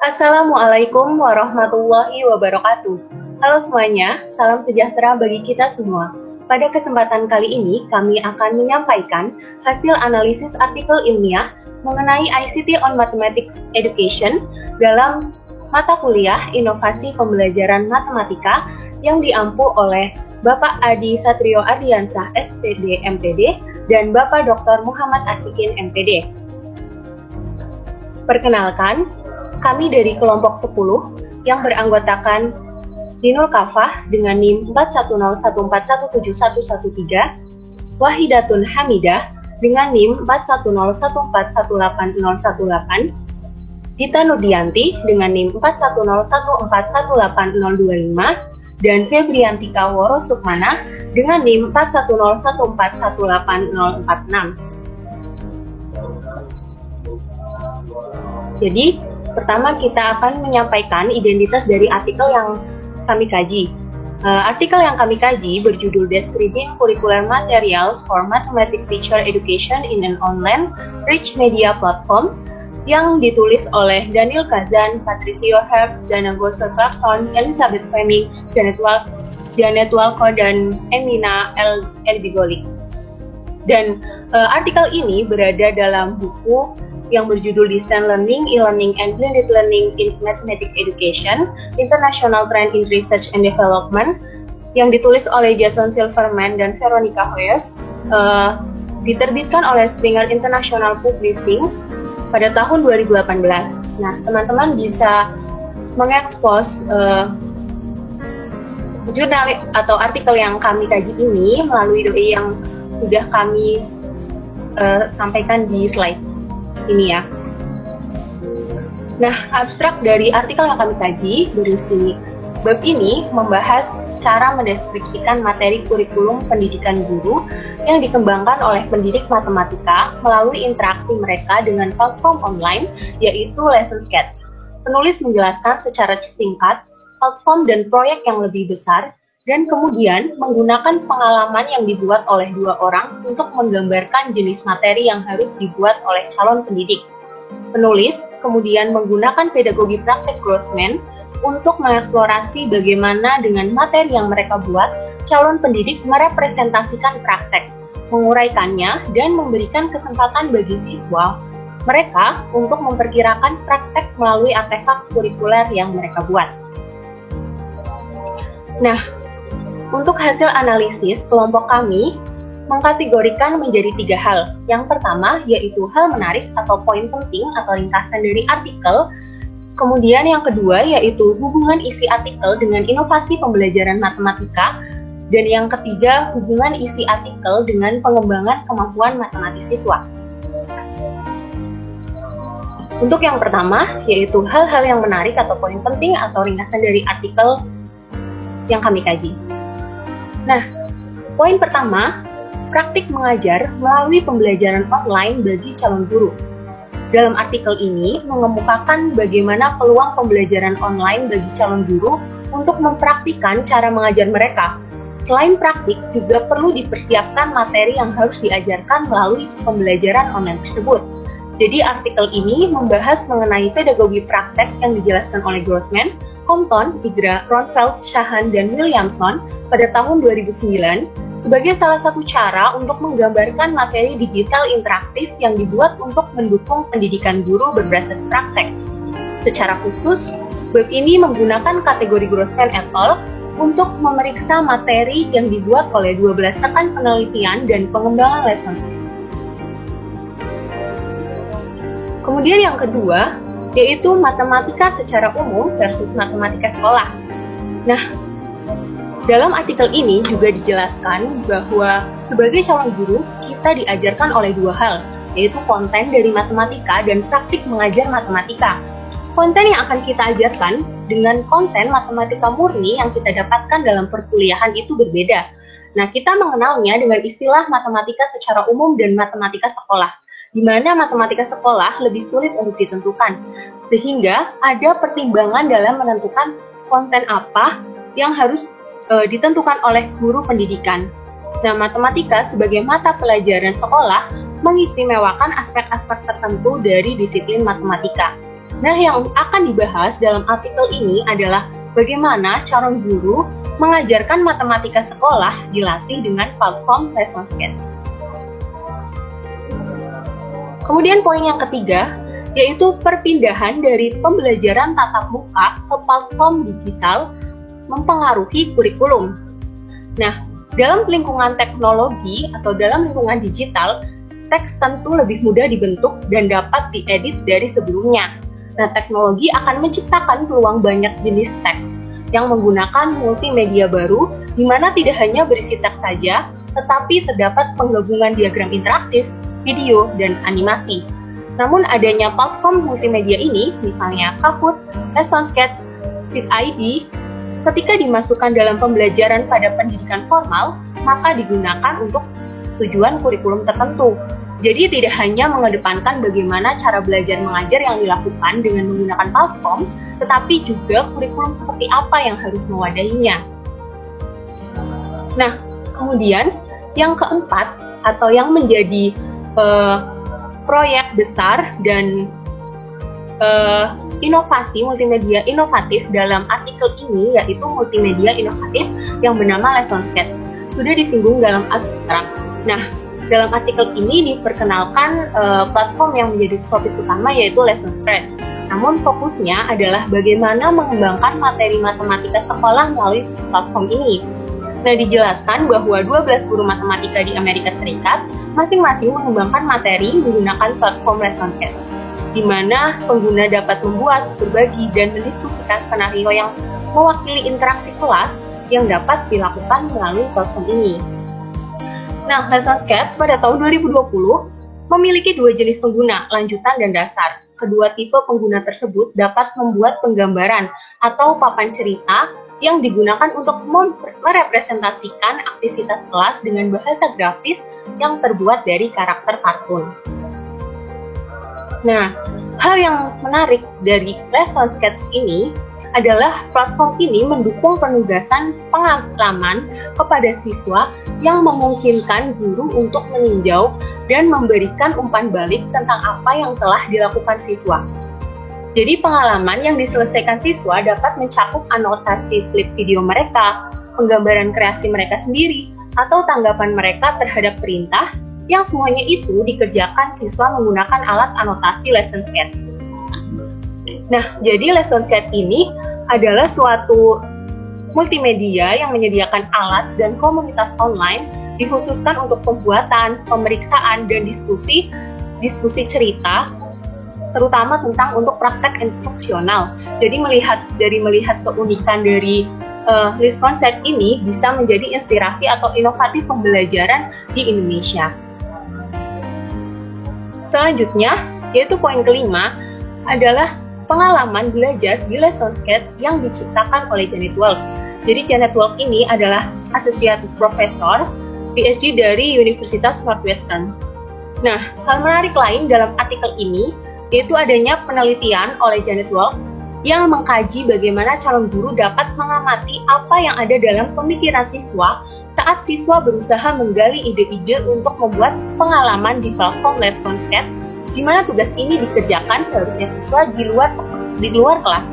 Assalamualaikum warahmatullahi wabarakatuh. Halo semuanya, salam sejahtera bagi kita semua. Pada kesempatan kali ini, kami akan menyampaikan hasil analisis artikel ilmiah mengenai ICT on Mathematics Education dalam mata kuliah Inovasi Pembelajaran Matematika yang diampu oleh Bapak Adi Satrio Ardiansah, SPD, MPD, dan Bapak Dr. Muhammad Asikin, MPD. Perkenalkan, kami dari kelompok 10 yang beranggotakan Dinul Kafah dengan NIM 4101417113, Wahidatun Hamidah dengan NIM 4101418018, Dita Nudianti dengan NIM 4101418025, dan Febriantika Woro Sukmana dengan NIM 4101418046. Jadi, pertama kita akan menyampaikan identitas dari artikel yang kami kaji. Artikel yang kami kaji berjudul Describing Curricular Materials for Mathematics Teacher Education in an Online Rich Media Platform yang ditulis oleh Daniel Kazan, Patricio Herbst, Dana Gosser Clarkson, Elizabeth Fleming, Janet Walco, dan Emina Elbigolik. Dan artikel ini berada dalam buku yang berjudul Distance Learning, E-Learning, and Blended Learning in Mathematics Education, International Trend in Research and Development, yang ditulis oleh Jason Silverman dan Veronica Hoyos, diterbitkan oleh Springer International Publishing pada tahun 2018. Nah, teman-teman bisa mengekspos jurnal atau artikel yang kami kaji ini melalui doi yang sudah kami sampaikan di slide ini ya. Nah, abstrak dari artikel yang kami kaji berisi bab ini membahas cara mendeskripsikan materi kurikulum pendidikan guru yang dikembangkan oleh pendidik matematika melalui interaksi mereka dengan platform online, yaitu Lesson Sketch. Penulis menjelaskan secara singkat platform dan proyek yang lebih besar, dan kemudian menggunakan pengalaman yang dibuat oleh dua orang untuk menggambarkan jenis materi yang harus dibuat oleh calon pendidik. Penulis kemudian menggunakan pedagogi praktek Grossman untuk mengeksplorasi bagaimana dengan materi yang mereka buat, calon pendidik merepresentasikan praktek, menguraikannya, dan memberikan kesempatan bagi siswa mereka untuk memperkirakan praktek melalui artefak kurikuler yang mereka buat. Nah, untuk hasil analisis, kelompok kami mengkategorikan menjadi 3 hal. Yang pertama yaitu hal menarik atau poin penting atau ringkasan dari artikel. Kemudian yang kedua yaitu hubungan isi artikel dengan inovasi pembelajaran matematika. Dan yang ketiga hubungan isi artikel dengan pengembangan kemampuan matematis siswa. Untuk yang pertama yaitu hal-hal yang menarik atau poin penting atau ringkasan dari artikel yang kami kaji. Nah, poin pertama, praktik mengajar melalui pembelajaran online bagi calon guru. Dalam artikel ini mengemukakan bagaimana peluang pembelajaran online bagi calon guru untuk mempraktikkan cara mengajar mereka. Selain praktik, juga perlu dipersiapkan materi yang harus diajarkan melalui pembelajaran online tersebut. Jadi artikel ini membahas mengenai pedagogi praktek yang dijelaskan oleh Grossman, Compton, Igra, Ronfeld, Shahan, dan Williamson pada tahun 2009 sebagai salah satu cara untuk menggambarkan materi digital interaktif yang dibuat untuk mendukung pendidikan guru berbasis praktek. Secara khusus, bab ini menggunakan kategori Grossman et al. Untuk memeriksa materi yang dibuat oleh 12 rekan penelitian dan pengembangan lessons. Kemudian yang kedua, yaitu matematika secara umum versus matematika sekolah. Nah, dalam artikel ini juga dijelaskan bahwa sebagai calon guru, kita diajarkan oleh 2 hal, yaitu konten dari matematika dan praktik mengajar matematika. Konten yang akan kita ajarkan dengan konten matematika murni yang kita dapatkan dalam perkuliahan itu berbeda. Nah, kita mengenalnya dengan istilah matematika secara umum dan matematika sekolah, di mana matematika sekolah lebih sulit untuk ditentukan, sehingga ada pertimbangan dalam menentukan konten apa yang harus ditentukan oleh guru pendidikan. Nah, matematika sebagai mata pelajaran sekolah mengistimewakan aspek-aspek tertentu dari disiplin matematika. Nah, yang akan dibahas dalam artikel ini adalah bagaimana calon guru mengajarkan matematika sekolah dilatih dengan platform LessonSketch. Kemudian poin yang ketiga, yaitu perpindahan dari pembelajaran tatap muka ke platform digital mempengaruhi kurikulum. Nah, dalam lingkungan teknologi atau dalam lingkungan digital, teks tentu lebih mudah dibentuk dan dapat diedit dari sebelumnya. Nah, teknologi akan menciptakan peluang banyak jenis teks yang menggunakan multimedia baru, di mana tidak hanya berisi teks saja, tetapi terdapat penggabungan diagram interaktif, video, dan animasi. Namun adanya platform multimedia ini, misalnya Kahoot, LessonSketch, VidID, ketika dimasukkan dalam pembelajaran pada pendidikan formal, maka digunakan untuk tujuan kurikulum tertentu. Jadi tidak hanya mengedepankan bagaimana cara belajar mengajar yang dilakukan dengan menggunakan platform, tetapi juga kurikulum seperti apa yang harus mewadahinya. Nah, kemudian yang keempat atau yang menjadi proyek besar dan inovasi multimedia inovatif dalam artikel ini yaitu multimedia inovatif yang bernama LessonSketch. Sudah disinggung dalam abstrak. Nah, dalam artikel ini diperkenalkan platform yang menjadi topik utama yaitu LessonSketch. Namun fokusnya adalah bagaimana mengembangkan materi matematika sekolah melalui platform ini. Nah, dijelaskan bahwa 12 guru matematika di Amerika Serikat masing-masing mengembangkan materi menggunakan platform LessonSketch, di mana pengguna dapat membuat, berbagi, dan mendiskusikan skenario yang mewakili interaksi kelas yang dapat dilakukan melalui platform ini. Nah, LessonSketch pada tahun 2020 memiliki dua jenis pengguna, lanjutan dan dasar. Kedua tipe pengguna tersebut dapat membuat penggambaran atau papan cerita yang digunakan untuk merepresentasikan aktivitas kelas dengan bahasa grafis yang terbuat dari karakter kartun. Nah, hal yang menarik dari LessonSketch ini adalah platform ini mendukung penugasan pengalaman kepada siswa yang memungkinkan guru untuk meninjau dan memberikan umpan balik tentang apa yang telah dilakukan siswa. Jadi pengalaman yang diselesaikan siswa dapat mencakup anotasi klip video mereka, penggambaran kreasi mereka sendiri, atau tanggapan mereka terhadap perintah yang semuanya itu dikerjakan siswa menggunakan alat anotasi LessonSketch. Nah, jadi LessonSketch ini adalah suatu multimedia yang menyediakan alat dan komunitas online dikhususkan untuk pembuatan, pemeriksaan, dan diskusi cerita, terutama tentang untuk praktek instruksional. Jadi melihat keunikan dari LessonSketch ini bisa menjadi inspirasi atau inovatif pembelajaran di Indonesia. Selanjutnya, yaitu poin kelima, adalah pengalaman belajar di LessonSketch yang diciptakan oleh Janet Wolf. Jadi Janet Wolf ini adalah Associate Professor PhD dari Universitas Northwestern. Nah, hal menarik lain dalam artikel ini yaitu adanya penelitian oleh Janet Wolf yang mengkaji bagaimana calon guru dapat mengamati apa yang ada dalam pemikiran siswa saat siswa berusaha menggali ide-ide untuk membuat pengalaman di platform LessonSketch, di mana tugas ini dikerjakan seharusnya siswa di luar kelas.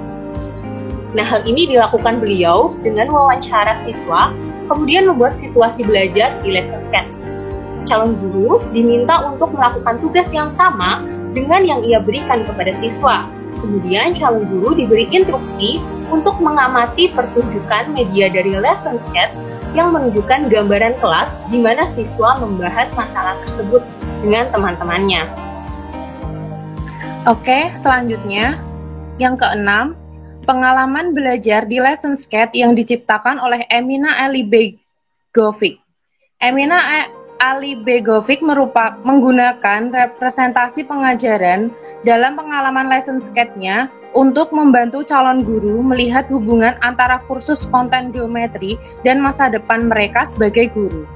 Nah, hal ini dilakukan beliau dengan wawancara siswa, kemudian membuat situasi belajar di LessonSketch. Calon guru diminta untuk melakukan tugas yang sama dengan yang ia berikan kepada siswa. Kemudian calon guru diberi instruksi untuk mengamati pertunjukan media dari LessonSketch yang menunjukkan gambaran kelas di mana siswa membahas masalah tersebut dengan teman-temannya. Oke, selanjutnya yang keenam, pengalaman belajar di LessonSketch yang diciptakan oleh Emina Alibegovic. Emina Alibegovic menggunakan representasi pengajaran dalam pengalaman LessonSketch-nya untuk membantu calon guru melihat hubungan antara kursus konten geometri dan masa depan mereka sebagai guru.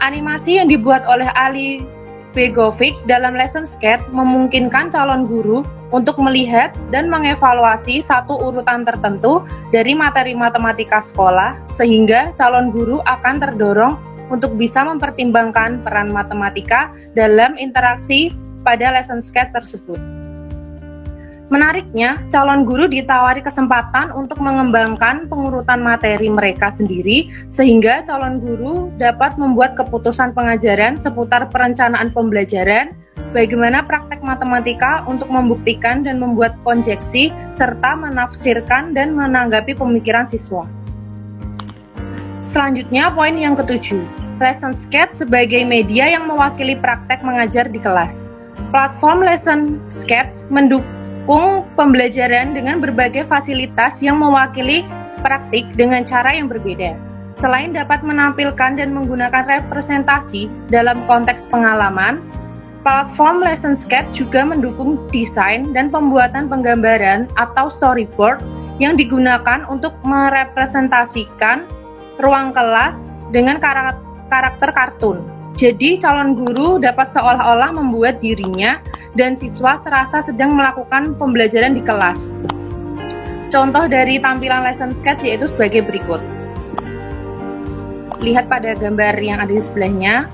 Animasi yang dibuat oleh Alibegovic dalam LessonSketch memungkinkan calon guru untuk melihat dan mengevaluasi satu urutan tertentu dari materi matematika sekolah, sehingga calon guru akan terdorong untuk bisa mempertimbangkan peran matematika dalam interaksi pada lesson sketch tersebut. Menariknya, calon guru ditawari kesempatan untuk mengembangkan pengurutan materi mereka sendiri sehingga calon guru dapat membuat keputusan pengajaran seputar perencanaan pembelajaran, bagaimana praktek matematika untuk membuktikan dan membuat konjeksi, serta menafsirkan dan menanggapi pemikiran siswa. Selanjutnya, poin yang ketujuh, lesson sketch sebagai media yang mewakili praktek mengajar di kelas. Platform lesson sketch mendukung pembelajaran dengan berbagai fasilitas yang mewakili praktik dengan cara yang berbeda. Selain dapat menampilkan dan menggunakan representasi dalam konteks pengalaman, platform lesson sketch juga mendukung desain dan pembuatan penggambaran atau storyboard yang digunakan untuk merepresentasikan ruang kelas dengan karakter kartun. Jadi, calon guru dapat seolah-olah membuat dirinya dan siswa serasa sedang melakukan pembelajaran di kelas. Contoh dari tampilan lesson sketch yaitu sebagai berikut. Lihat pada gambar yang ada di sebelahnya.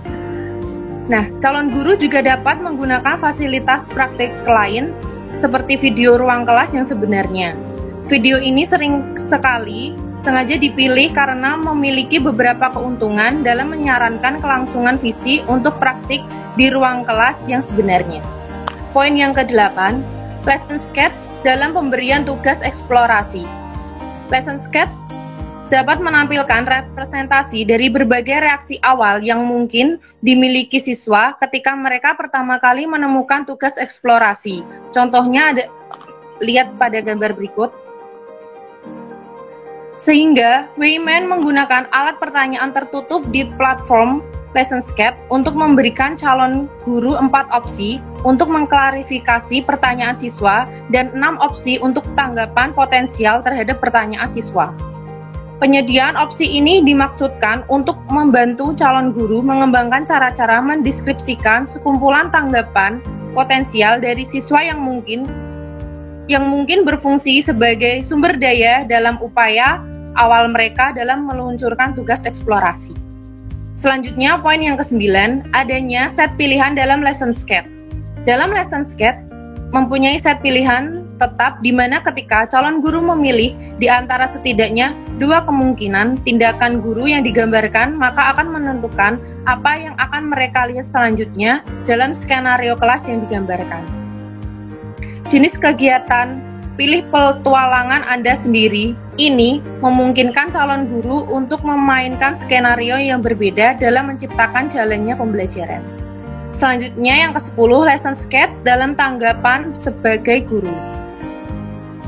Nah, calon guru juga dapat menggunakan fasilitas praktik lain seperti video ruang kelas yang sebenarnya. Video ini sering sekali sengaja dipilih karena memiliki beberapa keuntungan dalam menyarankan kelangsungan visi untuk praktik di ruang kelas yang sebenarnya. Poin yang ke-8, lesson sketch dalam pemberian tugas eksplorasi. Lesson sketch dapat menampilkan representasi dari berbagai reaksi awal yang mungkin dimiliki siswa ketika mereka pertama kali menemukan tugas eksplorasi. Contohnya lihat pada gambar berikut. Sehingga Weiman menggunakan alat pertanyaan tertutup di platform lesson sketch untuk memberikan calon guru 4 opsi untuk mengklarifikasi pertanyaan siswa dan 6 opsi untuk tanggapan potensial terhadap pertanyaan siswa. Penyediaan opsi ini dimaksudkan untuk membantu calon guru mengembangkan cara-cara mendeskripsikan sekumpulan tanggapan potensial dari siswa yang mungkin berfungsi sebagai sumber daya dalam upaya awal mereka dalam meluncurkan tugas eksplorasi. Selanjutnya, poin yang ke-9, adanya set pilihan dalam lesson sketch. Dalam lesson sketch, mempunyai set pilihan tetap di mana ketika calon guru memilih di antara setidaknya 2 kemungkinan tindakan guru yang digambarkan, maka akan menentukan apa yang akan mereka lihat selanjutnya dalam skenario kelas yang digambarkan. Jenis kegiatan pilih petualangan Anda sendiri ini memungkinkan calon guru untuk memainkan skenario yang berbeda dalam menciptakan jalannya pembelajaran. Selanjutnya yang ke-10, lesson sketch dalam tanggapan sebagai guru.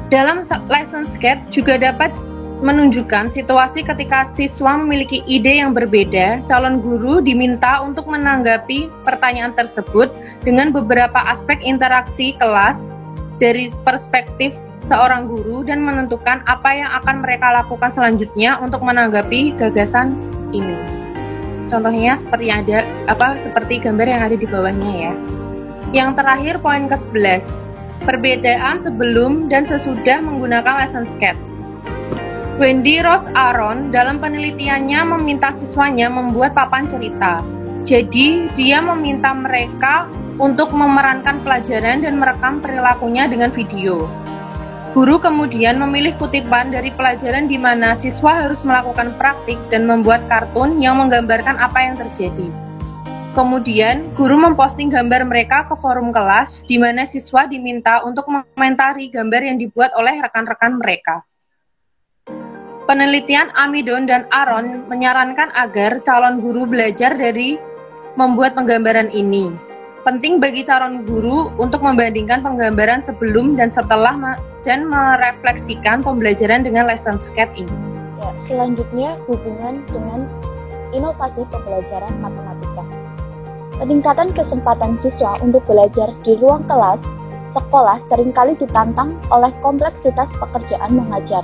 Dalam lesson sketch juga dapat menunjukkan situasi ketika siswa memiliki ide yang berbeda, calon guru diminta untuk menanggapi pertanyaan tersebut dengan beberapa aspek interaksi kelas dari perspektif seorang guru dan menentukan apa yang akan mereka lakukan selanjutnya untuk menanggapi gagasan ini. Contohnya seperti gambar yang ada di bawahnya ya. Yang terakhir, poin ke-11, perbedaan sebelum dan sesudah menggunakan lesson sketch. Wendy Rose Aaron dalam penelitiannya meminta siswanya membuat papan cerita. Jadi, dia meminta mereka untuk memerankan pelajaran dan merekam perilakunya dengan video. Guru kemudian memilih kutipan dari pelajaran di mana siswa harus melakukan praktik dan membuat kartun yang menggambarkan apa yang terjadi. Kemudian, guru memposting gambar mereka ke forum kelas di mana siswa diminta untuk mengomentari gambar yang dibuat oleh rekan-rekan mereka. Penelitian Amidon dan Aaron menyarankan agar calon guru belajar dari membuat penggambaran ini. Penting bagi calon guru untuk membandingkan penggambaran sebelum dan setelah dan merefleksikan pembelajaran dengan lesson sketch ini. Ya, selanjutnya hubungan dengan inovasi pembelajaran matematika. Peningkatan kesempatan siswa untuk belajar di ruang kelas sekolah seringkali ditantang oleh kompleksitas pekerjaan mengajar,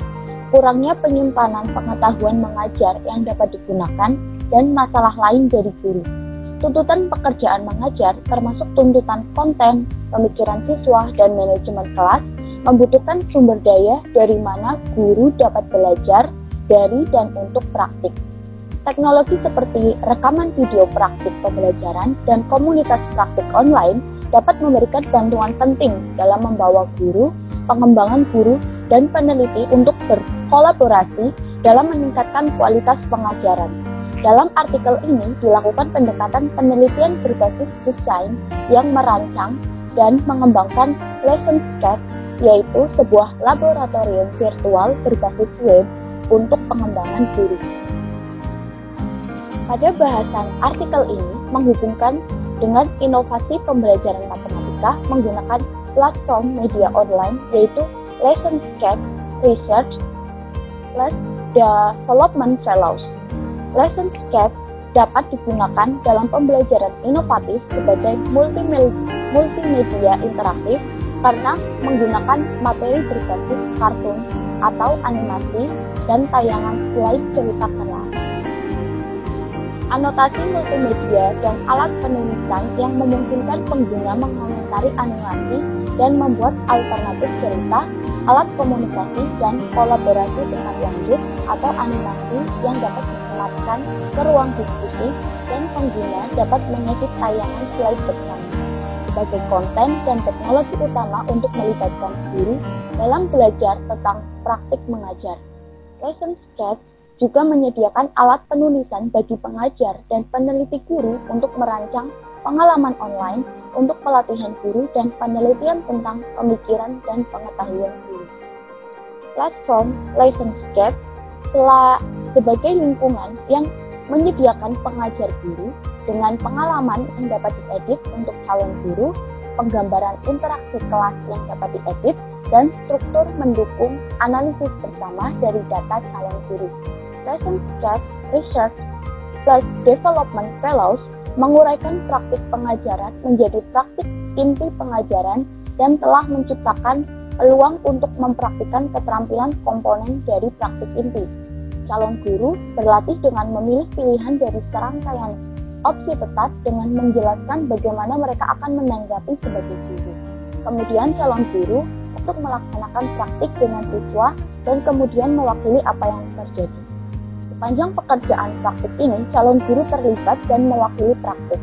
kurangnya penyimpanan pengetahuan mengajar yang dapat digunakan, dan masalah lain dari guru. Tuntutan pekerjaan mengajar, termasuk tuntutan konten, pemikiran siswa, dan manajemen kelas, membutuhkan sumber daya dari mana guru dapat belajar dari dan untuk praktik. Teknologi seperti rekaman video praktik pembelajaran dan komunitas praktik online dapat memberikan bantuan penting dalam membawa guru, pengembangan guru, dan peneliti untuk berkolaborasi dalam meningkatkan kualitas pengajaran. Dalam artikel ini dilakukan pendekatan penelitian berbasis desain yang merancang dan mengembangkan LessonScape, yaitu sebuah laboratorium virtual berbasis web untuk pengembangan guru. Pada bahasan artikel ini menghubungkan dengan inovasi pembelajaran matematika menggunakan platform media online, yaitu LessonScape Research plus Development Fellows. LessonScape dapat digunakan dalam pembelajaran inovatif sebagai multimedia interaktif karena menggunakan materi berbasis kartun atau animasi dan tayangan slide cerita kelas. Anotasi multimedia dan alat penulisan yang memungkinkan pengguna mengomentari animasi dan membuat alternatif cerita, alat komunikasi dan kolaborasi tingkat lanjut atau animasi yang dapat disematkan ke ruang diskusi, dan pengguna dapat mengedit tayangan slide bersama sebagai konten dan teknologi utama untuk melibatkan guru dalam belajar tentang praktik mengajar. LessonScape juga menyediakan alat penulisan bagi pengajar dan peneliti guru untuk merancang pengalaman online untuk pelatihan guru dan penelitian tentang pemikiran dan pengetahuan guru. Platform LessonScape telah sebagai lingkungan yang menyediakan pengajar guru dengan pengalaman yang dapat diedit untuk calon guru, penggambaran interaksi kelas yang dapat diedit, dan struktur mendukung analisis bersama dari data calon guru. LessonScape Research plus Development Fellows menguraikan praktik pengajaran menjadi praktik inti pengajaran dan telah menciptakan peluang untuk mempraktikkan keterampilan komponen dari praktik inti. Calon guru berlatih dengan memilih pilihan dari serangkaian opsi tetap dengan menjelaskan bagaimana mereka akan menanggapi sebagai guru. Kemudian calon guru untuk melaksanakan praktik dengan siswa dan kemudian mewakili apa yang terjadi. Sepanjang pekerjaan praktik ini, calon guru terlibat dan mewakili praktik.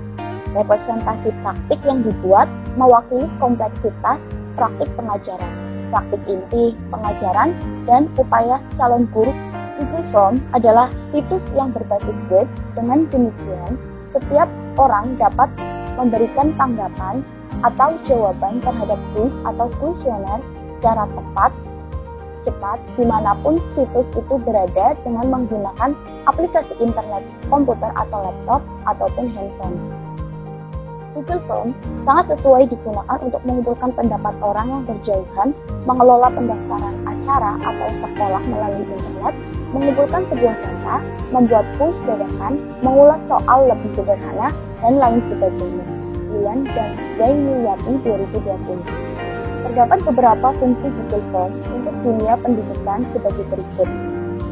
Representasi praktik yang dibuat mewakili kompleksitas praktik pengajaran, praktik inti pengajaran, dan upaya calon guru. Google Form adalah situs yang berbasis web. Dengan demikian, setiap orang dapat memberikan tanggapan atau jawaban terhadap kuis atau kuesioner secara cepat dimanapun situs itu berada dengan menggunakan aplikasi internet, komputer atau laptop, ataupun handphone. Google Form sangat sesuai digunakan untuk mengumpulkan pendapat orang yang berjauhan, mengelola pendaftaran acara atau sekolah melalui internet, mengumpulkan sebuah data, membuat kuis dadakan, mengulas soal lebih sederhana, dan lain sebagainya. Bulan dan Januari 2020. Terdapat beberapa fungsi Google Form untuk dunia pendidikan sebagai berikut.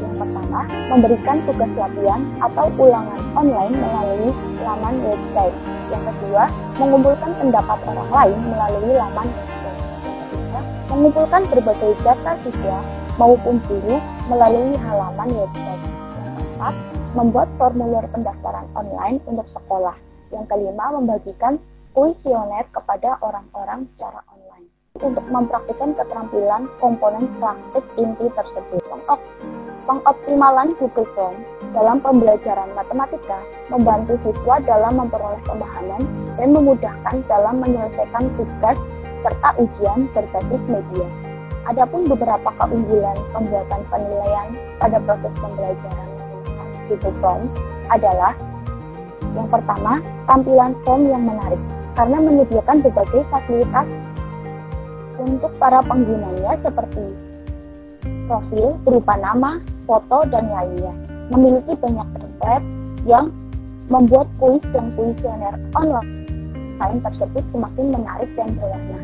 Yang pertama, memberikan tugas latihan atau ulangan online melalui laman website. Yang kedua, mengumpulkan pendapat orang lain melalui laman website. Yang ketiga, mengumpulkan berbagai data siswa maupun guru melalui halaman website. Yang keempat, membuat formulir pendaftaran online untuk sekolah. Yang kelima, membagikan kuesioner kepada orang-orang secara online. Untuk mempraktikkan keterampilan komponen praktik inti tersebut. Pengoptimalan Google Form dalam pembelajaran matematika membantu siswa dalam memperoleh pemahaman dan memudahkan dalam menyelesaikan tugas serta ujian berbasis media. Adapun beberapa keunggulan pembuatan penilaian pada proses pembelajaran menggunakan Google Form adalah: yang pertama, tampilan form yang menarik karena menyediakan berbagai fasilitas untuk para penggunanya seperti profil berupa nama, foto, dan lainnya. Memiliki banyak template yang membuat kuis dan kuesioner online tersebut semakin menarik dan berwarna.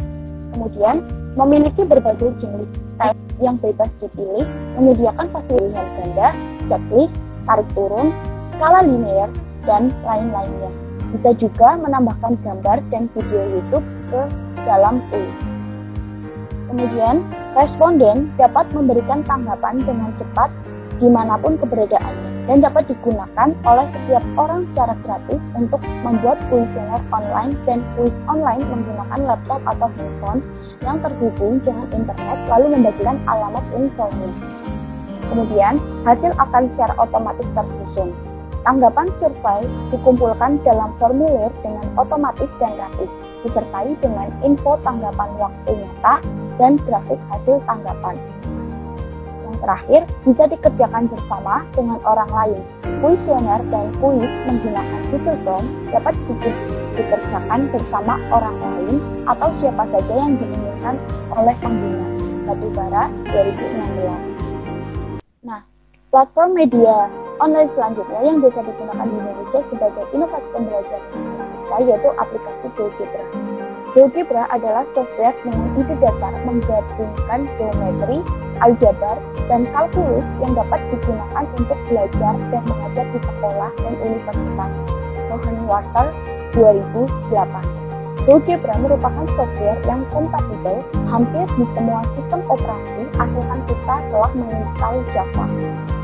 Kemudian, memiliki berbagai jenis teks yang bebas dipilih, menyediakan fasilitas ganda, checklist, tarik turun, skala linear, dan lain-lainnya. Bisa juga menambahkan gambar dan video YouTube ke dalam kuis. Kemudian, responden dapat memberikan tanggapan dengan cepat dimanapun keberadaannya. dan dapat digunakan oleh setiap orang secara gratis untuk membuat kuesioner online dan kuis online menggunakan laptop atau handphone yang terhubung dengan internet lalu membagikan alamat link formulir. Kemudian, hasil akan secara otomatis tersusun. Tanggapan survei dikumpulkan dalam formulir dengan otomatis dan rapi, disertai dengan info tanggapan waktu nyata dan grafik hasil tanggapan. Yang terakhir, bisa dikerjakan bersama dengan orang lain. Kuesioner dan kuis menggunakan Google Form dapat dikerjakan bersama orang lain atau siapa saja yang diinginkan oleh pengguna. Batubara 2016. Nah, platform media online selanjutnya yang bisa digunakan di Indonesia sebagai inovasi pembelajaran matematika yaitu aplikasi GeoGebra. GeoGebra adalah software dengan ide dasar menggabungkan geometri, aljabar, dan kalkulus yang dapat digunakan untuk belajar dan mengajar di sekolah dan universitas. Hohenwarter 2008. GeoGebra merupakan software yang kompatibel hampir di semua sistem operasi asalkan kita telah menginstal Java.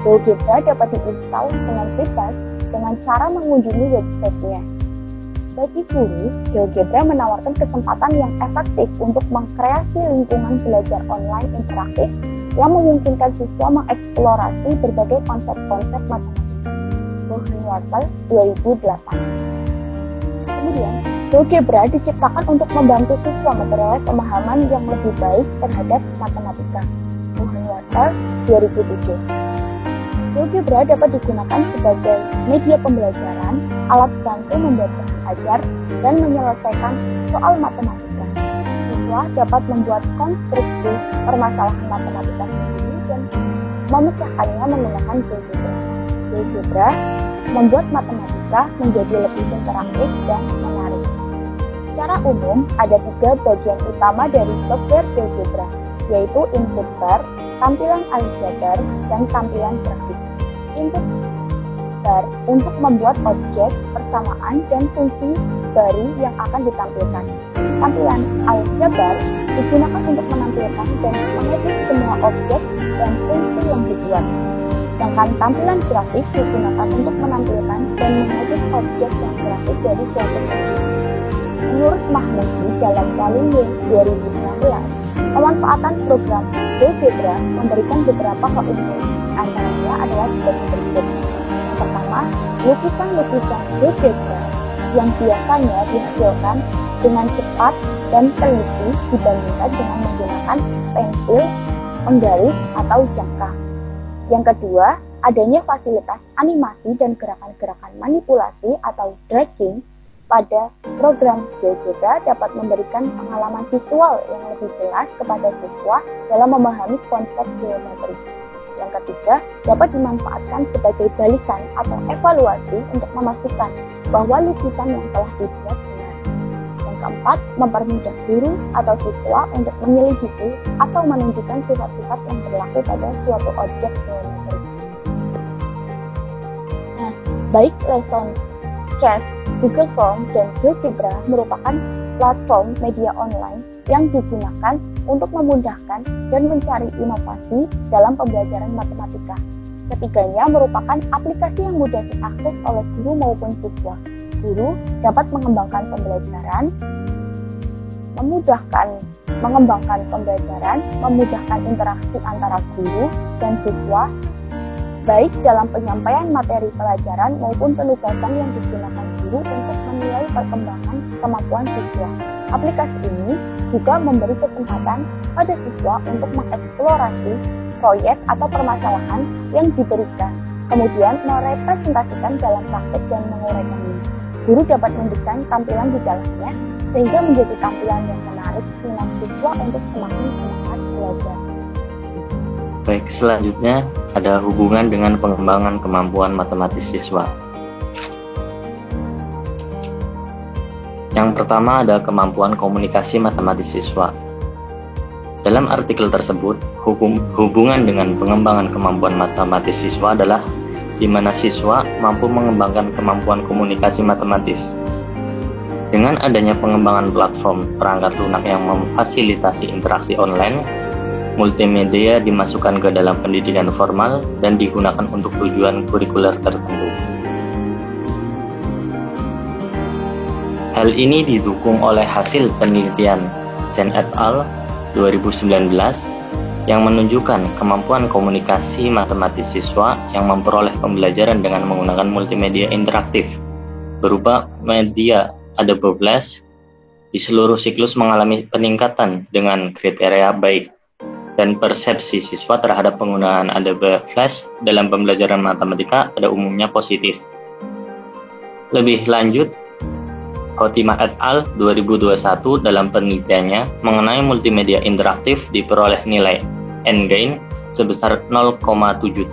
GeoGebra dapat diinstal dengan bebas dengan cara mengunjungi websitenya. Bagi guru, GeoGebra menawarkan kesempatan yang efektif untuk mengkreasi lingkungan belajar online interaktif yang memungkinkan siswa mengeksplorasi berbagai konsep-konsep matematika. Hohenwarter 2008. Kemudian, GeoGebra diciptakan untuk membantu siswa memperoleh pemahaman yang lebih baik terhadap matematika. Hohenwarter 2007. GeoGebra dapat digunakan sebagai media pembelajaran, alat bantu membuat belajar, dan menyelesaikan soal matematika. Siswa dapat membuat konstruksi permasalahan matematika sendiri dan memecahkannya menggunakan GeoGebra. GeoGebra membuat matematika menjadi lebih interaktif dan menarik. Secara umum, ada 3 bagian utama dari software GeoGebra, yaitu input bar, tampilan aljabar, dan tampilan grafik. Input bar untuk membuat objek, persamaan, dan fungsi baru yang akan ditampilkan. Tampilan aljabar digunakan untuk menampilkan dan mengedit semua objek dan fungsi yang dibuat. Sedangkan tampilan grafik digunakan untuk menampilkan dan mengedit objek yang grafik dari suatu fungsi. Menurut Mahmudi dalam Volume 2016, pemanfaatan program GeoGebra memberikan beberapa keuntungan, antaranya adalah sebagai berikut. Yang pertama, lukisan-lukisan GeoGebra yang biasanya dihasilkan dengan cepat dan teliti dibandingkan dengan menggunakan pensil, penggaris, atau jangka. Yang kedua, adanya fasilitas animasi dan gerakan-gerakan manipulasi atau dragging pada program GeoGebra dapat memberikan pengalaman visual yang lebih jelas kepada siswa dalam memahami konsep geometri. Yang ketiga, dapat dimanfaatkan sebagai balikan atau evaluasi untuk memastikan bahwa lukisan yang telah dibuat benar. Yang keempat, mempermudah guru atau siswa untuk menyelidiki atau menunjukkan sifat-sifat yang berlaku pada suatu objek geometri. Nah, baik Lesson Chat, Google Form, dan GeoGebra merupakan platform media online yang digunakan untuk memudahkan dan mencari inovasi dalam pembelajaran matematika. Ketiganya merupakan aplikasi yang mudah diakses oleh guru maupun siswa. Guru dapat mengembangkan pembelajaran, memudahkan interaksi antara guru dan siswa, baik dalam penyampaian materi pelajaran maupun penugasan yang digunakan guru untuk menilai perkembangan kemampuan siswa. Aplikasi ini juga memberi kesempatan pada siswa untuk mengeksplorasi proyek atau permasalahan yang diberikan, kemudian merepresentasikan dalam praktik dan menguraikannya. Guru dapat memberikan tampilan di dalamnya, sehingga menjadi tampilan yang menarik minat siswa untuk semakin semangat belajar. Baik, selanjutnya ada hubungan dengan pengembangan kemampuan matematis siswa. Yang pertama ada kemampuan komunikasi matematis siswa. Dalam artikel tersebut, hubungan dengan pengembangan kemampuan matematis siswa adalah di mana siswa mampu mengembangkan kemampuan komunikasi matematis. Dengan adanya pengembangan platform perangkat lunak yang memfasilitasi interaksi online, multimedia dimasukkan ke dalam pendidikan formal dan digunakan untuk tujuan kurikuler tertentu. Hal ini didukung oleh hasil penelitian Chen et al. 2019 yang menunjukkan kemampuan komunikasi matematis siswa yang memperoleh pembelajaran dengan menggunakan multimedia interaktif berupa media Adobe Flash di seluruh siklus mengalami peningkatan dengan kriteria baik, dan persepsi siswa terhadap penggunaan Adobe Flash dalam pembelajaran matematika pada umumnya positif. Lebih lanjut, Khotimah et al. 2021 dalam penelitiannya mengenai multimedia interaktif diperoleh nilai N-gain sebesar 0,77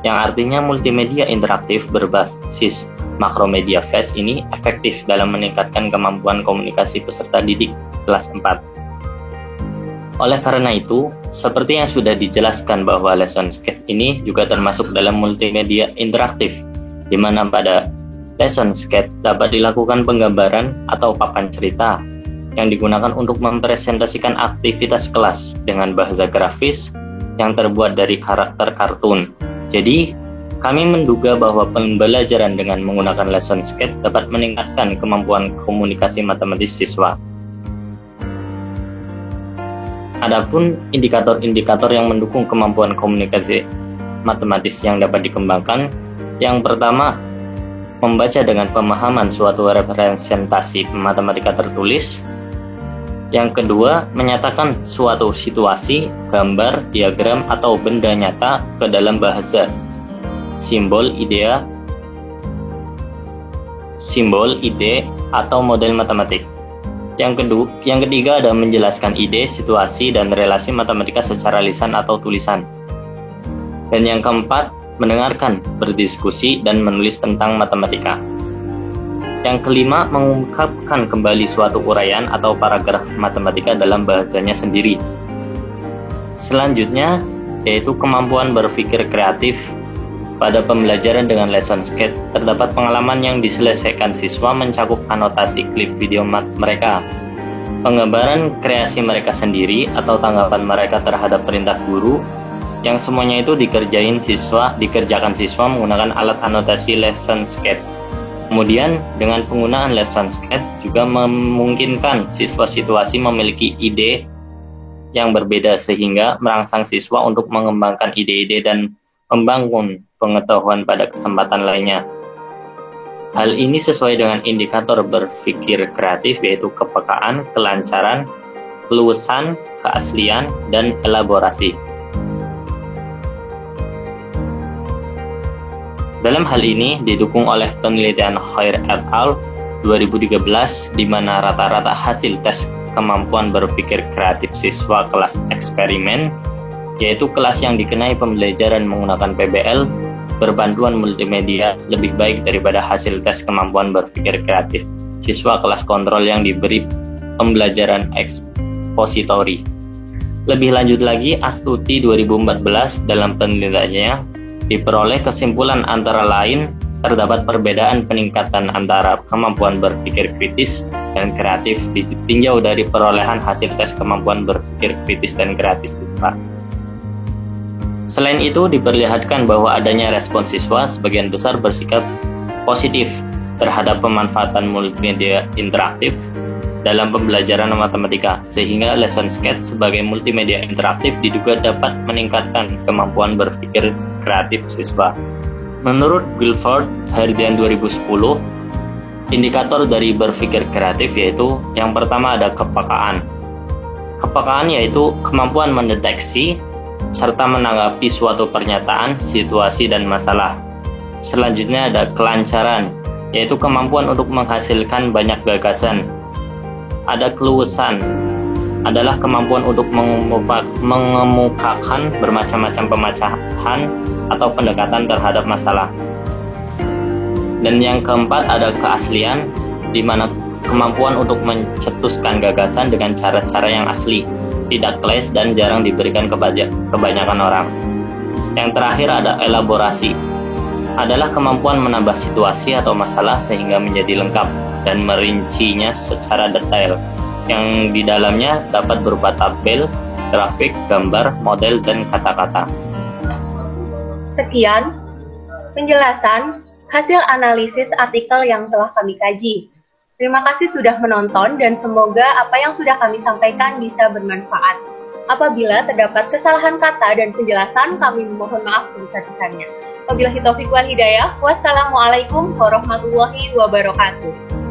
yang artinya multimedia interaktif berbasis Macromedia Flash ini efektif dalam meningkatkan kemampuan komunikasi peserta didik kelas 4. Oleh karena itu, seperti yang sudah dijelaskan bahwa LessonSketch ini juga termasuk dalam multimedia interaktif, di mana pada LessonSketch dapat dilakukan penggambaran atau papan cerita yang digunakan untuk mempresentasikan aktivitas kelas dengan bahasa grafis yang terbuat dari karakter kartun. Jadi, kami menduga bahwa pembelajaran dengan menggunakan LessonSketch dapat meningkatkan kemampuan komunikasi matematis siswa. Adapun indikator-indikator yang mendukung kemampuan komunikasi matematis yang dapat dikembangkan, yang pertama, membaca dengan pemahaman suatu representasi matematika tertulis. Yang kedua, menyatakan suatu situasi, gambar, diagram, atau benda nyata ke dalam bahasa, simbol, ide, atau model matematik. Yang ketiga ada menjelaskan ide, situasi, dan relasi matematika secara lisan atau tulisan. Dan yang keempat, mendengarkan, berdiskusi, dan menulis tentang matematika. Yang kelima, mengungkapkan kembali suatu uraian atau paragraf matematika dalam bahasanya sendiri. Selanjutnya, yaitu kemampuan berpikir kreatif. Pada pembelajaran dengan LessonSketch, terdapat pengalaman yang diselesaikan siswa mencakup anotasi klip video mereka, penggambaran kreasi mereka sendiri atau tanggapan mereka terhadap perintah guru, yang semuanya itu dikerjakan siswa menggunakan alat anotasi LessonSketch. Kemudian, dengan penggunaan LessonSketch juga memungkinkan siswa situasi memiliki ide yang berbeda sehingga merangsang siswa untuk mengembangkan ide-ide dan membangun pengetahuan pada kesempatan lainnya. Hal ini sesuai dengan indikator berpikir kreatif, yaitu kepekaan, kelancaran, keluasan, keaslian, dan elaborasi. Dalam hal ini didukung oleh penelitian Khair et al. 2013 di mana rata-rata hasil tes kemampuan berpikir kreatif siswa kelas eksperimen, yaitu kelas yang dikenai pembelajaran menggunakan PBL berbantuan multimedia, lebih baik daripada hasil tes kemampuan berpikir kreatif siswa kelas kontrol yang diberi pembelajaran ekspositori. Lebih lanjut lagi, Astuti 2014 dalam penelitiannya diperoleh kesimpulan antara lain terdapat perbedaan peningkatan antara kemampuan berpikir kritis dan kreatif ditinjau dari perolehan hasil tes kemampuan berpikir kritis dan kreatif siswa. Selain itu, diperlihatkan bahwa adanya respons siswa sebagian besar bersikap positif terhadap pemanfaatan multimedia interaktif dalam pembelajaran matematika, sehingga LessonSketch sebagai multimedia interaktif diduga dapat meningkatkan kemampuan berpikir kreatif siswa. Menurut Guilford, Hardian 2010, indikator dari berpikir kreatif yaitu yang pertama ada kepekaan. Kepekaan yaitu kemampuan mendeteksi serta menanggapi suatu pernyataan, situasi, dan masalah. Selanjutnya ada kelancaran, yaitu kemampuan untuk menghasilkan banyak gagasan. Ada keluasan, adalah kemampuan untuk mengemukakan bermacam-macam pemecahan atau pendekatan terhadap masalah. Dan yang keempat ada keaslian, di mana kemampuan untuk mencetuskan gagasan dengan cara-cara yang asli, tidak kles dan jarang diberikan kebanyakan orang. Yang terakhir ada elaborasi, adalah kemampuan menambah situasi atau masalah sehingga menjadi lengkap dan merincinya secara detail, yang di dalamnya dapat berupa tabel, grafik, gambar, model, dan kata-kata. Sekian penjelasan hasil analisis artikel yang telah kami kaji. Terima kasih sudah menonton dan semoga apa yang sudah kami sampaikan bisa bermanfaat. Apabila terdapat kesalahan kata dan penjelasan, kami memohon maaf sebesar-besarnya. Wabillahi taufiq wal hidayah. Wassalamualaikum warahmatullahi wabarakatuh.